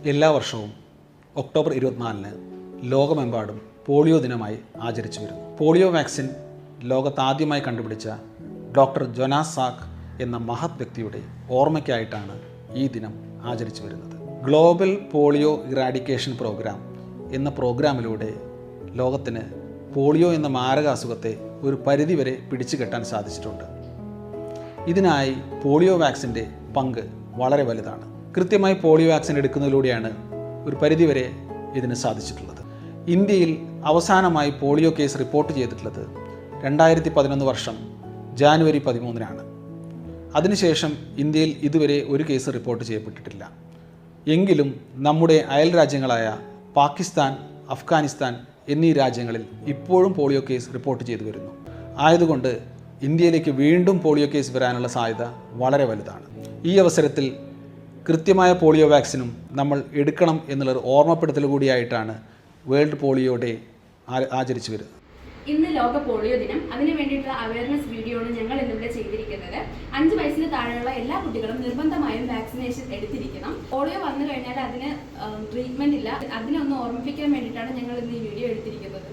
എല്ലാ വർഷവും ഒക്ടോബർ 24-ന് ലോകമെമ്പാടും പോളിയോ ദിനമായി ആചരിച്ചു വരുന്നു. പോളിയോ വാക്സിൻ ലോകത്താദ്യമായി കണ്ടുപിടിച്ച ഡോക്ടർ ജോനാസ് സാക്ക് എന്ന മഹത് വ്യക്തിയുടെ ഓർമ്മയ്ക്കായിട്ടാണ് ഈ ദിനം ആചരിച്ചു വരുന്നത്. ഗ്ലോബൽ പോളിയോ ഇറാഡിക്കേഷൻ പ്രോഗ്രാം എന്ന പ്രോഗ്രാമിലൂടെ ലോകത്തിന് പോളിയോ എന്ന മാരകാസുഖത്തെ ഒരു പരിധിവരെ പിടിച്ചു കെട്ടാൻ സാധിച്ചിട്ടുണ്ട്. ഇതിനായി പോളിയോ വാക്സിൻ്റെ പങ്ക് വളരെ വലുതാണ്. കൃത്യമായി പോളിയോ വാക്സിൻ എടുക്കുന്നതിലൂടെയാണ് ഒരു പരിധിവരെ ഇതിന് സാധിച്ചിട്ടുള്ളത്. ഇന്ത്യയിൽ അവസാനമായി പോളിയോ കേസ് റിപ്പോർട്ട് ചെയ്തിട്ടുള്ളത് 2011 വർഷം ജാനുവരി 13-നാണ്. അതിനുശേഷം ഇന്ത്യയിൽ ഇതുവരെ ഒരു കേസ് റിപ്പോർട്ട് ചെയ്യപ്പെട്ടിട്ടില്ല. എങ്കിലും നമ്മുടെ അയൽ രാജ്യങ്ങളായ പാകിസ്ഥാൻ, അഫ്ഗാനിസ്ഥാൻ എന്നീ രാജ്യങ്ങളിൽ ഇപ്പോഴും പോളിയോ കേസ് റിപ്പോർട്ട് ചെയ്തു വരുന്നു. ആയതുകൊണ്ട് ഇന്ത്യയിലേക്ക് വീണ്ടും പോളിയോ കേസ് വരാനുള്ള സാധ്യത വളരെ വലുതാണ്. ഈ അവസരത്തിൽ കൃത്യമായ പോളിയോ വാക്സിനും നമ്മൾ എടുക്കണം എന്നുള്ളൊരു ഓർമ്മപ്പെടുത്തൽ കൂടിയായിട്ടാണ് വേൾഡ് പോളിയോ ഡേ ആചരിച്ചു വരുന്നത്. ഇന്ന് ലോക പോളിയോ ദിനം. അതിനു വേണ്ടിയിട്ടുള്ള അവയർനെസ് വീഡിയോ ആണ് ഞങ്ങൾ ഇന്നിവിടെ ചെയ്തിരിക്കുന്നത്. 5 വയസ്സിന് താഴെയുള്ള എല്ലാ കുട്ടികളും നിർബന്ധമായും വാക്സിനേഷൻ എടുത്തിരിക്കണം. പോളിയോ വന്നു കഴിഞ്ഞാൽ അതിന് ട്രീറ്റ്മെന്റ് ഇല്ല. അതിനൊന്ന് ഓർമ്മിപ്പിക്കാൻ വേണ്ടിയിട്ടാണ് ഞങ്ങൾ ഇന്ന് ഈ വീഡിയോ എടുത്തിരിക്കുന്നത്.